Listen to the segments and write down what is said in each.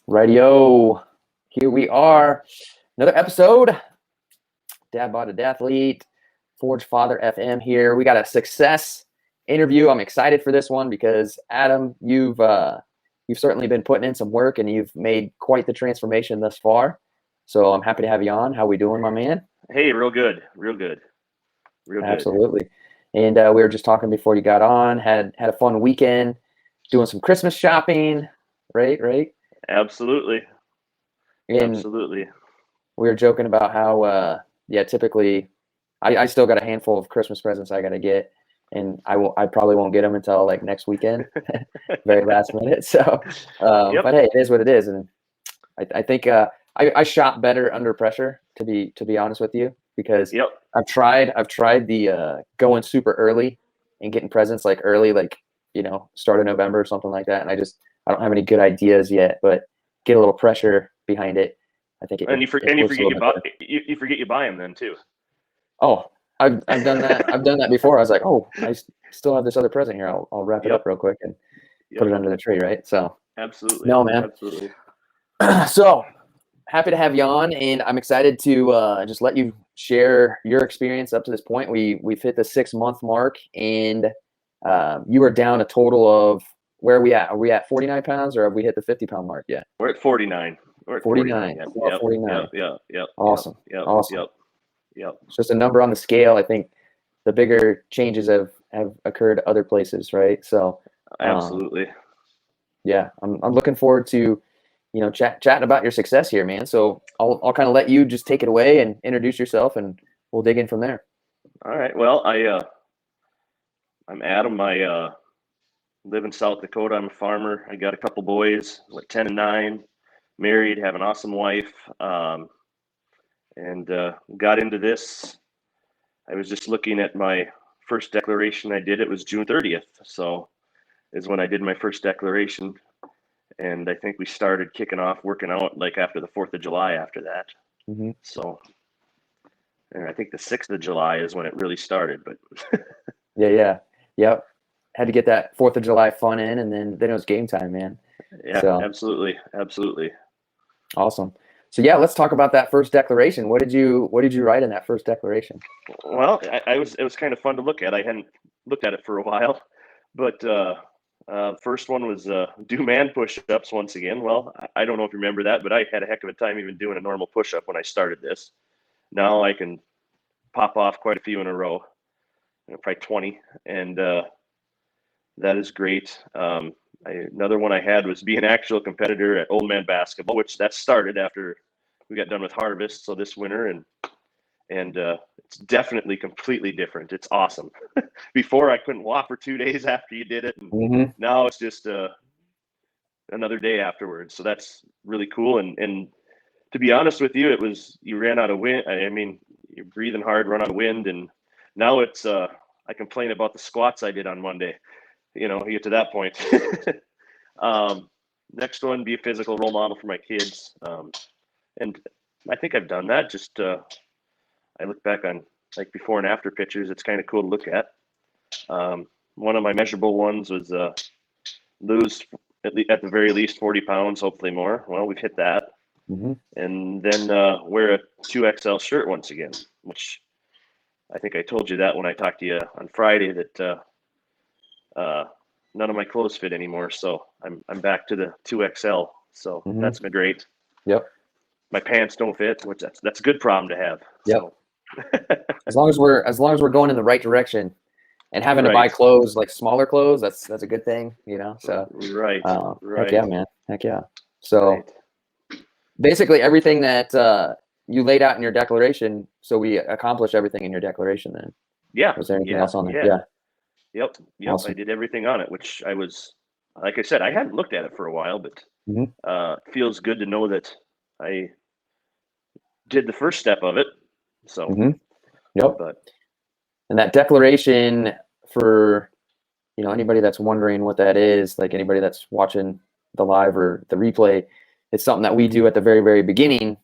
Radio. Here we are. Another episode. Dad Bod a Dathlete. Forge Father FM here. We got a success interview. I'm excited for this one because Adam, you've certainly been putting in some work and you've made quite the transformation thus far. So I'm happy to have you on. How we doing, my man? Hey, real good. Real good. Absolutely. And we were just talking before you got on. Had a fun weekend doing some Christmas shopping. Right. Absolutely. And Absolutely. we were joking about how typically I still got a handful of Christmas presents I got to get, and I probably won't get them until like next weekend, very last minute. So, but hey, it is what it is, and I think I shop better under pressure, to be honest with you, because I've tried the going super early and getting presents like early, like start of November or something like that, and I don't have any good ideas yet, but get a little pressure behind it. I think you forget you buy them then too. Oh, I've done that. I've done that before. I was like, oh, I still have this other present here. I'll wrap it up real quick and put it under the tree, right? So absolutely. No, man. Absolutely. So happy to have you on, and I'm excited to just let you share your experience up to this point. We've hit the 6-month mark, and you are down a total of, where are we at? Are we at 49 pounds, or have we hit the 50-pound mark yet? We're at 49. We're at 49. 49. Yeah. Awesome. Awesome. Yep. It's just a number on the scale. I think the bigger changes have occurred other places, right? So absolutely. Yeah, I'm looking forward to chatting about your success here, man. So I'll kind of let you just take it away and introduce yourself, and we'll dig in from there. All right. Well, I'm Adam. I live in South Dakota. I'm a farmer. I got a couple boys, 10 and 9, married, have an awesome wife, and got into this. I was just looking at my first declaration I did. It was June 30th. So is when I did my first declaration. And I think we started kicking off working out like after the 4th of July after that. Mm-hmm. So, and I think the 6th of July is when it really started, but Yep. Had to get that 4th of July fun in, and then it was game time, man. Yeah, so. Absolutely. Awesome. So yeah, let's talk about that first declaration. What did you write in that first declaration? Well, it was kind of fun to look at. I hadn't looked at it for a while, but first one was do man push-ups once again. Well, I don't know if you remember that, but I had a heck of a time even doing a normal push-up when I started this. Now I can pop off quite a few in a row, probably 20, and that is great. Another one I had was be an actual competitor at Old Man Basketball, which that started after we got done with harvest. So this winter, and it's definitely completely different. It's awesome. Before I couldn't walk for 2 days after you did it, and now it's just another day afterwards. So that's really cool. And to be honest with you, you ran out of wind. I mean, you're breathing hard, run out of wind, and now it's I complain about the squats I did on Monday. You get to that point. Next one, be a physical role model for my kids. And I think I've done that. Just I look back on like before and after pictures. It's kind of cool to look at. One of my measurable ones was lose at the very least 40 pounds, hopefully more. Well, we've hit that. Mm-hmm. And then wear a 2XL shirt once again, which I think I told you that when I talked to you on Friday, that none of my clothes fit anymore. So I'm back to the 2XL. So that's been great. Yep. My pants don't fit, which that's a good problem to have. Yep. So. as long as we're going in the right direction and having to buy clothes, like smaller clothes, that's a good thing, So right. Heck yeah, man. Heck yeah. So basically everything that you laid out in your declaration, so we accomplished everything in your declaration then. Yeah. Was there anything else on there? Yeah. Yep. Awesome. I did everything on it, which I was, like I said, I hadn't looked at it for a while, but it feels good to know that I did the first step of it. So, Yep. And that declaration, for anybody that's wondering what that is, like anybody that's watching the live or the replay, it's something that we do at the very, very beginning.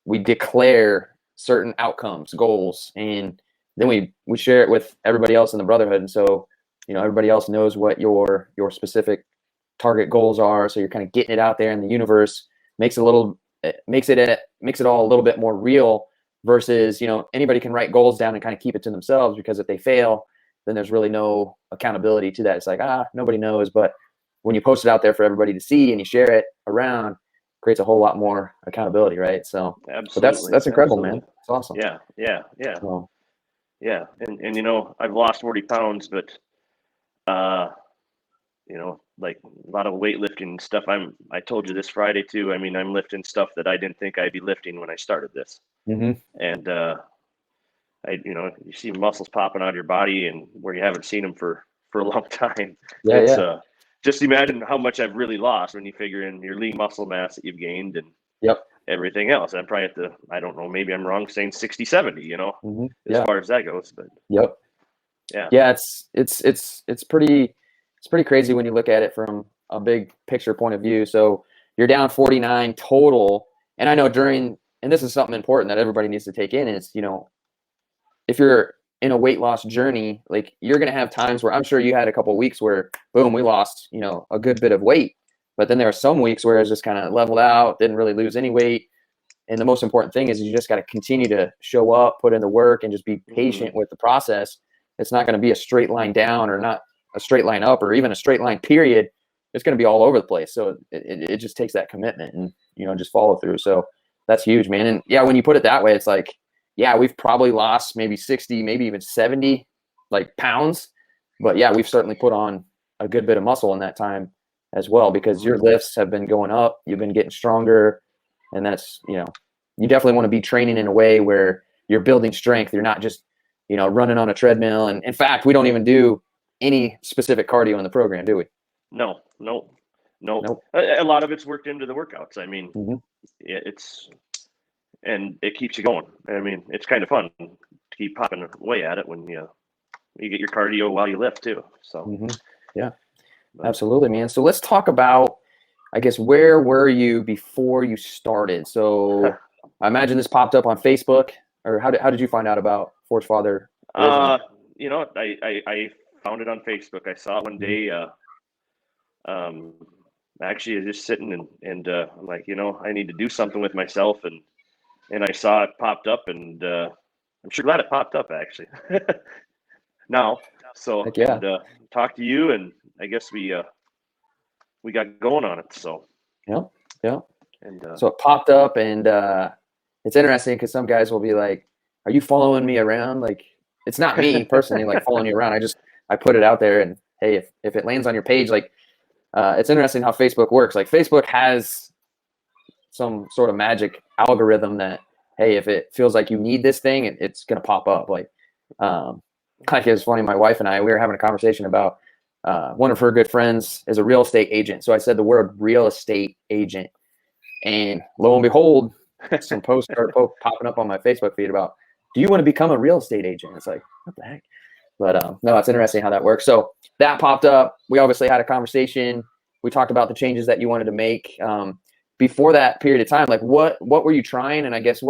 We declare certain outcomes, goals, and then we share it with everybody else in the brotherhood. And so, everybody else knows what your specific target goals are. So you're kind of getting it out there in the universe makes makes it all a little bit more real versus, anybody can write goals down and kind of keep it to themselves, because if they fail, then there's really no accountability to that. It's like, nobody knows. But when you post it out there for everybody to see and you share it around, creates a whole lot more accountability, right? So, Absolutely. but that's incredible, Absolutely. man. It's awesome. Yeah. So, Yeah. And I've lost 40 pounds, but, like a lot of weightlifting stuff. I told you this Friday too. I mean, I'm lifting stuff that I didn't think I'd be lifting when I started this. mhm. And, you see muscles popping out of your body and where you haven't seen them for a long time. Yeah, It's, yeah. just imagine how much I've really lost when you figure in your lean muscle mass that you've gained and Yep. everything else. I'm probably at I don't know, maybe I'm wrong saying 60, 70, Mhm. as Yeah. far as that goes, but Yep. yeah. Yeah, it's pretty crazy when you look at it from a big picture point of view. So you're down 49 total, and I know and this is something important that everybody needs to take in is, if you're in a weight loss journey, like, you're going to have times where, I'm sure you had a couple of weeks where, boom, we lost, a good bit of weight, but then there are some weeks where it's just kind of leveled out, didn't really lose any weight. And the most important thing is you just got to continue to show up, put in the work, and just be patient with the process. It's not going to be a straight line down, or not a straight line up, or even a straight line period. It's going to be all over the place. So it just takes that commitment and, just follow through. So that's huge, man. And yeah, when you put it that way, it's like, yeah, we've probably lost maybe 60, maybe even 70 like pounds. But yeah, we've certainly put on a good bit of muscle in that time as well, because your lifts have been going up, you've been getting stronger. And that's, you definitely want to be training in a way where you're building strength. You're not just, running on a treadmill. And in fact, we don't even do any specific cardio in the program, do we? No. Nope. A lot of it's worked into the workouts. I mean, Mhm. and it keeps you going. I mean, it's kind of fun to keep popping away at it when you get your cardio while you lift too. So, Yeah, but, absolutely, man. So let's talk about, I guess, where were you before you started? So I imagine this popped up on Facebook, or how did you find out about Forge Father originally? I found it on Facebook. I saw it one day. Actually, I was just sitting and I'm like, I need to do something with myself, and I saw it popped up, and I'm sure glad it popped up actually. Now, so Heck yeah. and talk to you, and I guess we got going on it. So Yeah. Yeah. and So it popped up, and it's interesting because some guys will be like, "Are you following me around?" Like, it's not me personally, like, following you around. I put it out there, and hey, if it lands on your page, like, it's interesting how Facebook works. Like, Facebook has some sort of magic algorithm that, hey, if it feels like you need this thing, it's gonna pop up. Like, it's funny. My wife and I, we were having a conversation about one of her good friends is a real estate agent. So I said the word real estate agent, and lo and behold, some posts started popping up on my Facebook feed about, do you want to become a real estate agent? It's like, what the heck? But no, it's interesting how that works. So that popped up. We obviously had a conversation. We talked about the changes that you wanted to make. Before that period of time, like, what were you trying? And I guess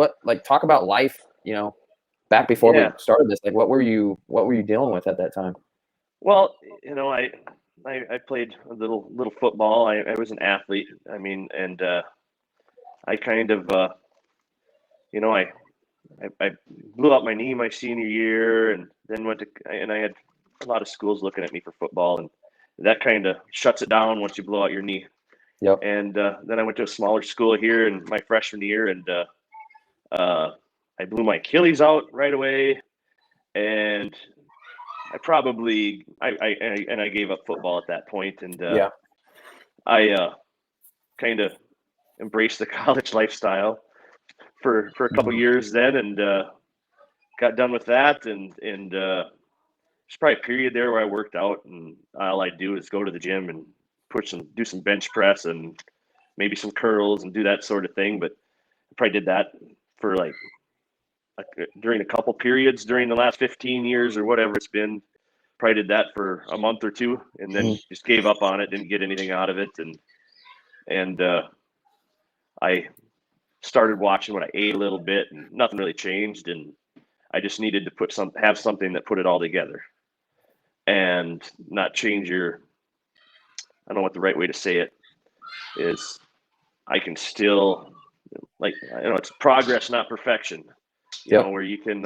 talk about life, back before we yeah. started this. Like, what were you dealing with at that time? Well, I played a little football. I was an athlete. I mean, and I kind of I blew out my knee my senior year, and then and I had a lot of schools looking at me for football, and that kind of shuts it down once you blow out your knee. Yep. And then I went to a smaller school here in my freshman year, and I blew my Achilles out right away, and I gave up football at that point, and Yeah. I kind of embraced the college lifestyle for a couple years then, and got done with that, and there's probably a period there where I worked out, and all I do is go to the gym and do some bench press and maybe some curls and do that sort of thing. But I probably did that for like during a couple periods during the last 15 years or whatever it's been. Probably did that for a month or two, and then just gave up on it, didn't get anything out of it, and I started watching what I ate a little bit, and nothing really changed, and I just needed to have something that put it all together and not change I don't know what the right way to say it is. I can still, like, it's progress, not perfection. You Yep. know, where you can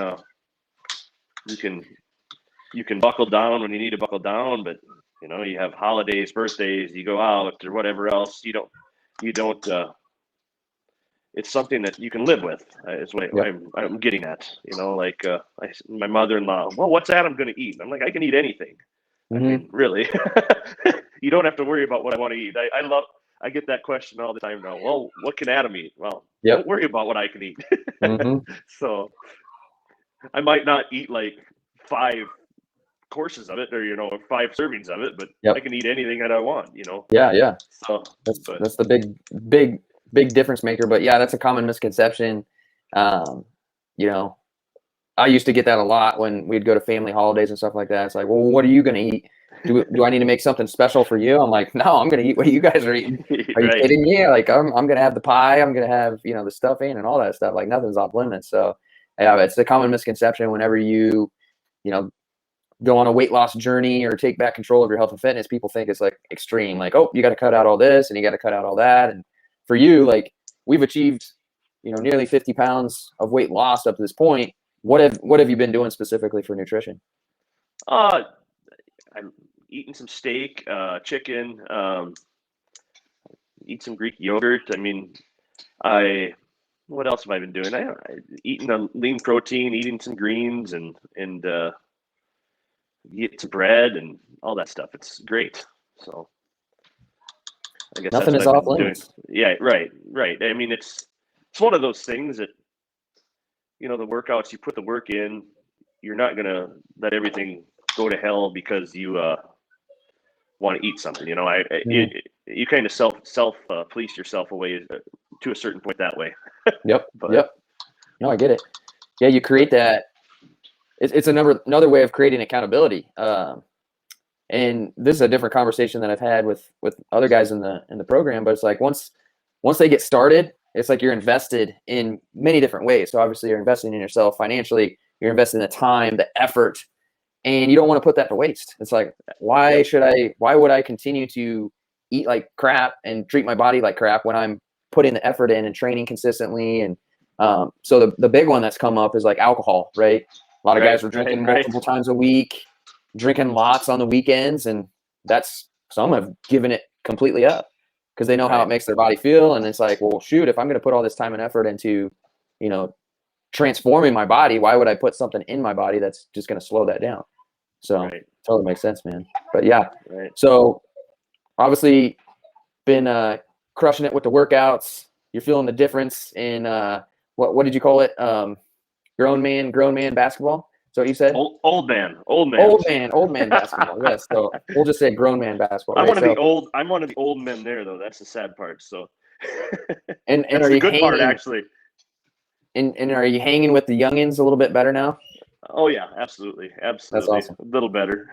buckle down when you need to buckle down, but you have holidays, birthdays, you go out or whatever else. You don't. It's something that you can live with. Is what Yep. I'm getting at. Like my mother-in-law. Well, what's that I'm going to eat? I'm like, I can eat anything. I Mhm. mean, really, you don't have to worry about what I want to eat. I get that question all the time now. Well, what can Adam eat? Well, Yep. don't worry about what I can eat. Mhm. So I might not eat like 5 courses of it or 5 servings of it, but Yep. I can eat anything that I want. Yeah. So That's the big difference maker. But yeah, that's a common misconception. You know, I used to get that a lot when we'd go to family holidays and stuff like that. It's like, well, what are you going to eat? Do I need to make something special for you? I'm like, no, I'm going to eat what you guys are eating. Are you right. kidding me? Like, I'm going to have the pie. I'm going to have, the stuffing and all that stuff. Like, nothing's off limits. So, yeah, it's a common misconception whenever you go on a weight loss journey or take back control of your health and fitness. People think it's like extreme, like, oh, you got to cut out all this and you got to cut out all that. And for you, like, we've achieved, nearly 50 pounds of weight loss up to this point. What have you been doing specifically for nutrition? I'm eating some steak, chicken, eat some Greek yogurt. I mean, what else have I been doing? I eating a lean protein, eating some greens, and eat some bread and all that stuff. It's great. So I guess Nothing that's is what I've off been doing. limits. Yeah, right. I mean, it's one of those things that the workouts, you put the work in. You're not gonna let everything go to hell because you want to eat something. You kind of self police yourself away to a certain point that way. Yep. But Yep. No, I get it. Yeah, you create that. It's another way of creating accountability. And this is a different conversation that I've had with other guys in the program. But it's like once they get started, it's like you're invested in many different ways. So obviously you're investing in yourself financially. You're investing the time, the effort, and you don't want to put that to waste. It's like, why would I continue to eat like crap and treat my body like crap when I'm putting the effort in and training consistently? And so the big one that's come up is like alcohol, right? A lot of guys are drinking multiple times a week, drinking lots on the weekends, and some have given it completely up because they know how it makes their body feel. And it's like, well, shoot, if I'm going to put all this time and effort into, transforming my body, why would I put something in my body that's just going to slow that down? So totally makes sense, man. But yeah, so obviously been crushing it with the workouts. You're feeling the difference in what did you call it? Grown man basketball. So you said old man basketball. Yes. So we'll just say grown man basketball. Right? I'm one of the old men there, though. That's the sad part. So and that's are the you good hanging, part, actually. And are you hanging with the youngins a little bit better now? Oh yeah, absolutely. That's awesome. A little better.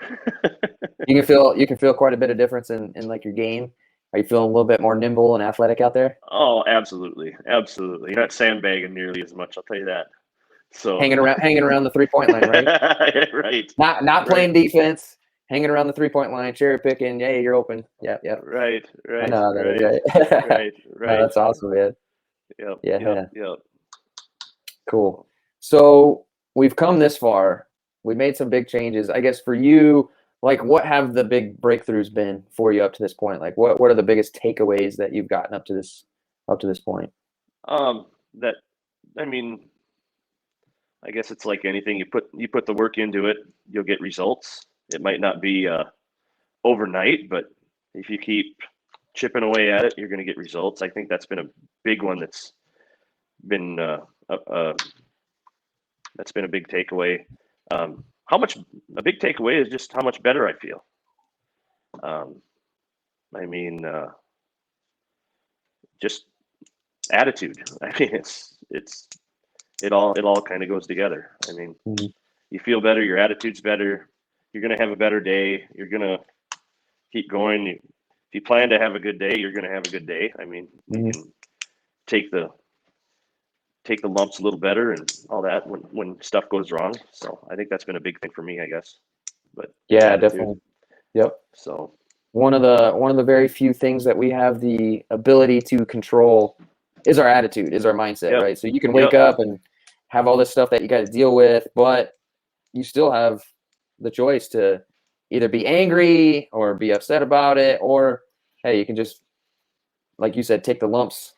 You can feel quite a bit of difference in like your game. Are you feeling a little bit more nimble and athletic out there? Oh, absolutely. You're not sandbagging nearly as much, I'll tell you that. So hanging around the 3-point line, right? Right. Not playing defense, hanging around the 3-point line, cherry picking. Yeah, you're open. Yeah. Right. I know that is right. Right. No, that's awesome, man. Yep. Cool. So we've come this far. We made some big changes. I guess for you, like, what have the big breakthroughs been for you up to this point? Like, what are the biggest takeaways that you've gotten up to this point? I guess it's like anything. You put the work into it, you'll get results. It might not be overnight, but if you keep chipping away at it, you're going to get results. I think that's been a big one. That's been a big takeaway. A big takeaway is just how much better I feel. Just attitude. I mean, it all kind of goes together. I mean, you feel better, your attitude's better, you're going to have a better day, you're going to keep going. If you plan to have a good day, you're going to have a good day. I mean, you can take the lumps a little better and all that when stuff goes wrong. So I think that's been a big thing for me, I guess. But yeah, definitely. Yep. So one of the very few things that we have the ability to control is our attitude, is our mindset, Yep. right? So you can wake Yep. up and have all this stuff that you got to deal with, but you still have the choice to either be angry or be upset about it, or hey, you can just, like you said, take the lumps,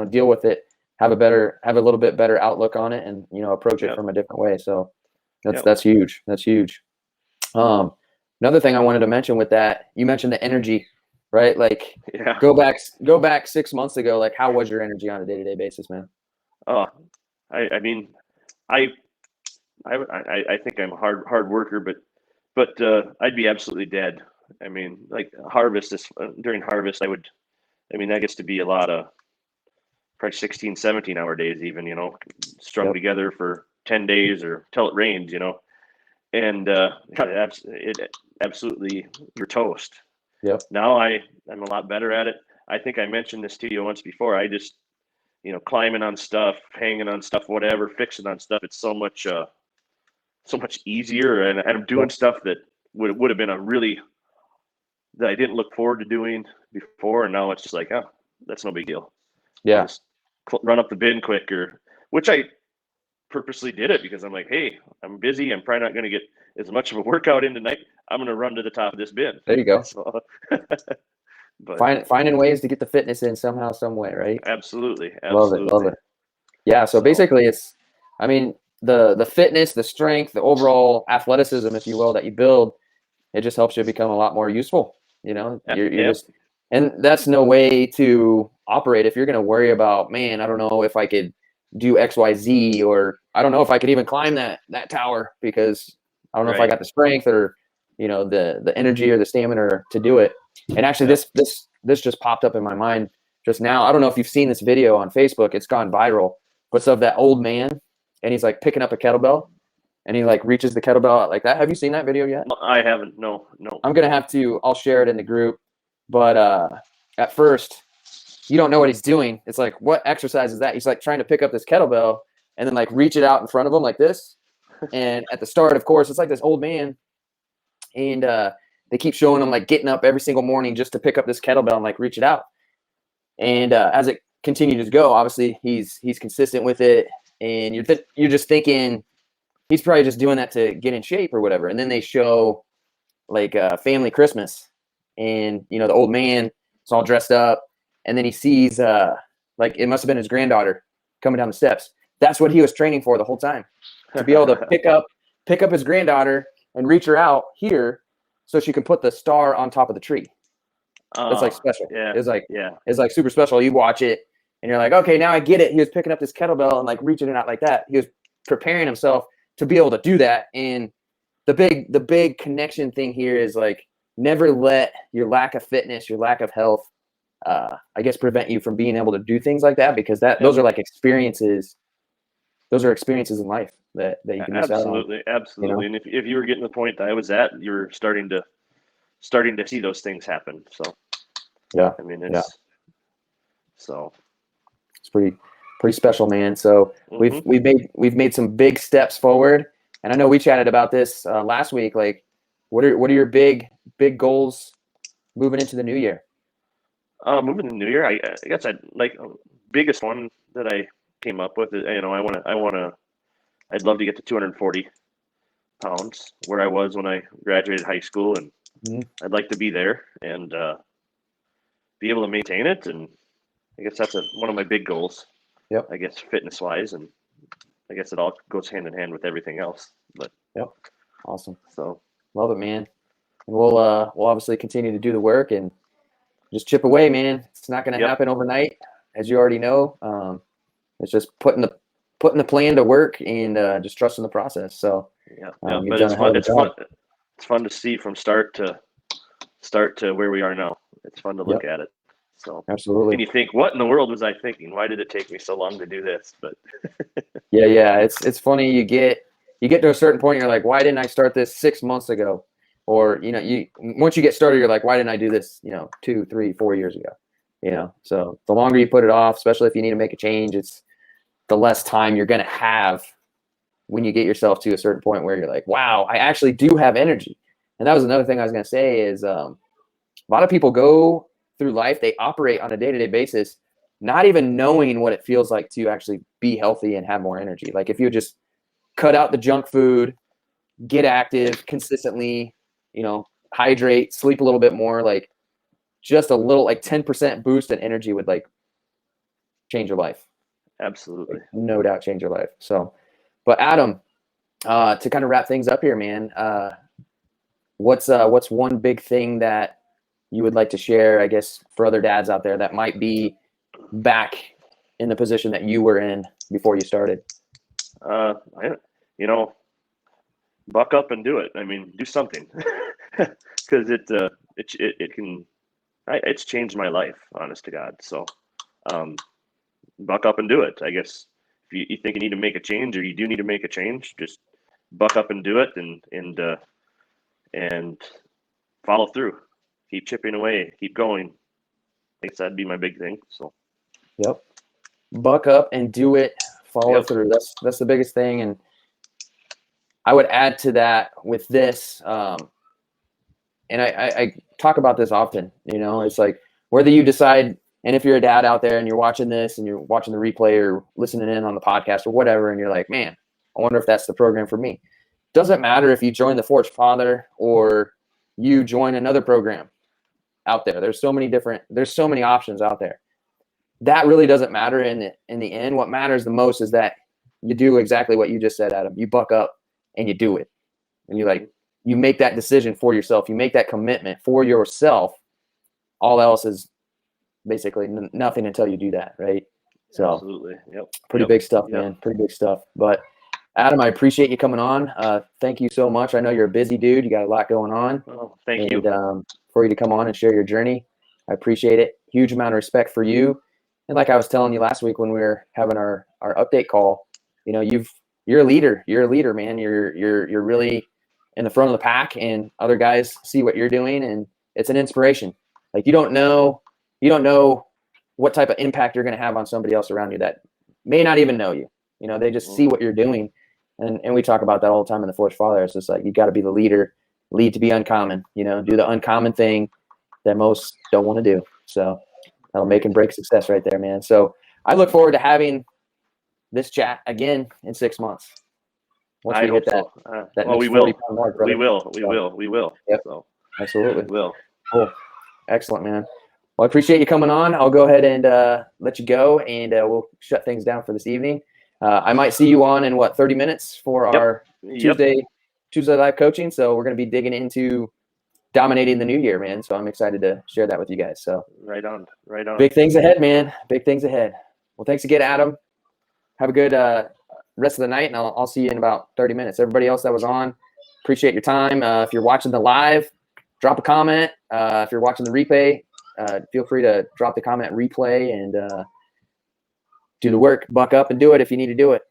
deal with it, have a little bit better outlook on it, and approach it Yep. from a different way. So Yep. that's huge. That's huge. Another thing I wanted to mention with that, you mentioned the energy, right? Like Yeah. go back 6 months ago. Like, how was your energy on a day-to-day basis, man? Oh, I mean, I I think I'm a hard worker, but I'd be absolutely dead. I mean, like harvest is during harvest, I mean, that gets to be a lot of probably 16, 17 hour days, even, strung Yep. together for 10 days or till it rains, and it absolutely, you're toast. Yep. Now I'm a lot better at it. I think I mentioned this to you once before. I just, climbing on stuff, hanging on stuff, whatever, fixing on stuff. It's so much easier, and I'm doing Yep. stuff that would have been that I didn't look forward to doing before, and now it's just like, oh, that's no big deal. I'll Yeah. just run up the bin quicker, which I purposely did it because I'm like, hey, I'm busy. I'm probably not going to get as much of a workout in tonight. I'm going to run to the top of this bin. There you go. So, but Finding ways to get the fitness in somehow, some way, right? absolutely, Love it. absolutely. Yeah. So So, basically, I mean, the fitness, the strength, the overall athleticism, if you will, that you build, it just helps you become a lot more useful. You're yep, just, and that's no way to operate if you're going to worry about, man, I don't know if I could do X, Y, Z, or I don't know if I could even climb that tower because I don't know if I right. got the strength or the energy or the stamina to do it. And actually, Yep. this just popped up in my mind just now. I don't know if you've seen this video on Facebook. It's gone viral, but it's of that old man, and he's like picking up a kettlebell, and he like reaches the kettlebell out like that. Have you seen that video yet? I haven't. No, no. I'm gonna have to. I'll share it in the group. But at first, you don't know what he's doing. It's like, what exercise is that? He's like trying to pick up this kettlebell and then like reach it out in front of him like this. And at the start, of course, it's like this old man, and they keep showing him like getting up every single morning just to pick up this kettlebell and like reach it out. And as it continues to go, obviously he's consistent with it, and you're just thinking he's probably just doing that to get in shape or whatever. And then they show like family Christmas, and the old man is all dressed up, and then he sees like it must have been his granddaughter coming down the steps. That's what he was training for the whole time, to be able to pick up his granddaughter and reach her out here so she can put the star on top of the tree. It's like special. Yeah. It's like super special. You watch it and you're like, okay, now I get it. He was picking up this kettlebell and like reaching it out like that. He was preparing himself to be able to do that. And the big connection thing here is like, never let your lack of fitness, your lack of health, I guess, prevent you from being able to do things like that, because those are like experiences. Those are experiences in life that you can miss out on. Absolutely. And if you were getting to the point that I was at, you're starting to see those things happen. So Yeah. I mean, it's pretty special, man. So we've made some big steps forward, and I know we chatted about this last week. Like, what are your big goals moving into the new year? Moving to the new year, I guess biggest one that I came up with is, I'd love to get to 240 pounds where I was when I graduated high school, and I'd like to be there and be able to maintain it. And I guess that's one of my big goals. Yep. I guess fitness wise, and I guess it all goes hand in hand with everything else. But yep, awesome. So love it, man. And we'll obviously continue to do the work and just chip away, man. It's not going to happen overnight, as you already know. It's just putting the plan to work and just trusting the process. So but it's fun. It's fun to see from start to where we are now. It's fun to look at it. So absolutely. And you think, what in the world was I thinking? Why did it take me so long to do this? But yeah, it's funny. You get to a certain point, you're like, why didn't I start this 6 months ago? Or once you get started, you're like, why didn't I do this 2, 3, 4 years ago? So the longer you put it off, especially if you need to make a change, it's the less time you're going to have when you get yourself to a certain point where you're like, wow, I actually do have energy. And that was another thing I was going to say is A lot of people go through life, they operate on a day-to-day basis, not even knowing what it feels like to actually be healthy and have more energy. Like if you just cut out the junk food, get active consistently, hydrate, sleep a little bit more, like just a little, like 10% boost in energy would like change your life. Absolutely. Like, no doubt change your life. So, but Adam, to kind of wrap things up here, man, what's one big thing that you would like to share, I guess, for other dads out there that might be back in the position that you were in before you started? Buck up and do it. I mean, do something, because it's changed my life, honest to God. So, buck up and do it. I guess if you think you need to make a change, or you do need to make a change, just buck up and do it, and follow through. Keep chipping away. Keep going. I guess that'd be my big thing. So. Yep. Buck up and do it. Follow Yep. through. That's the biggest thing. And I would add to that with this, and I talk about this often, it's like whether you decide, and if you're a dad out there and you're watching this and you're watching the replay or listening in on the podcast or whatever, and you're like, man, I wonder if that's the program for me. Doesn't matter if you join the Forged Father or you join another program out there. There's so many options out there. That really doesn't matter in the end. What matters the most is that you do exactly what you just said, Adam. You buck up and you do it. And you make that decision for yourself. You make that commitment for yourself. All else is basically nothing until you do that, right? So absolutely. Yep. Pretty big stuff, man. Pretty big stuff. But Adam, I appreciate you coming on. Thank you so much. I know you're a busy dude. You got a lot going on. Well, thank you. For you to come on and share your journey, I appreciate it. Huge amount of respect for you. And like I was telling you last week when we were having our update call, you're a leader. You're a leader, man. You're really in the front of the pack, and other guys see what you're doing, and it's an inspiration. Like you don't know what type of impact you're going to have on somebody else around you that may not even know you. They just see what you're doing, and we talk about that all the time in the Forged Father. It's just like you got to be the leader, lead to be uncommon. Do the uncommon thing that most don't want to do. So that'll make and break success right there, man. So I look forward to having this chat again in 6 months. Once we hit that, we will. We will. Yep. So absolutely. We will. Cool. Excellent, man. Well, I appreciate you coming on. I'll go ahead and let you go, and we'll shut things down for this evening. I might see you on in 30 minutes for our Tuesday live coaching. So we're going to be digging into dominating the new year, man. So I'm excited to share that with you guys. So right on. Big things ahead, man. Big things ahead. Well, thanks again, Adam. Have a good rest of the night, and I'll see you in about 30 minutes. Everybody else that was on, appreciate your time. If you're watching the live, drop a comment. If you're watching the replay, feel free to drop the comment replay and do the work. Buck up and do it if you need to do it.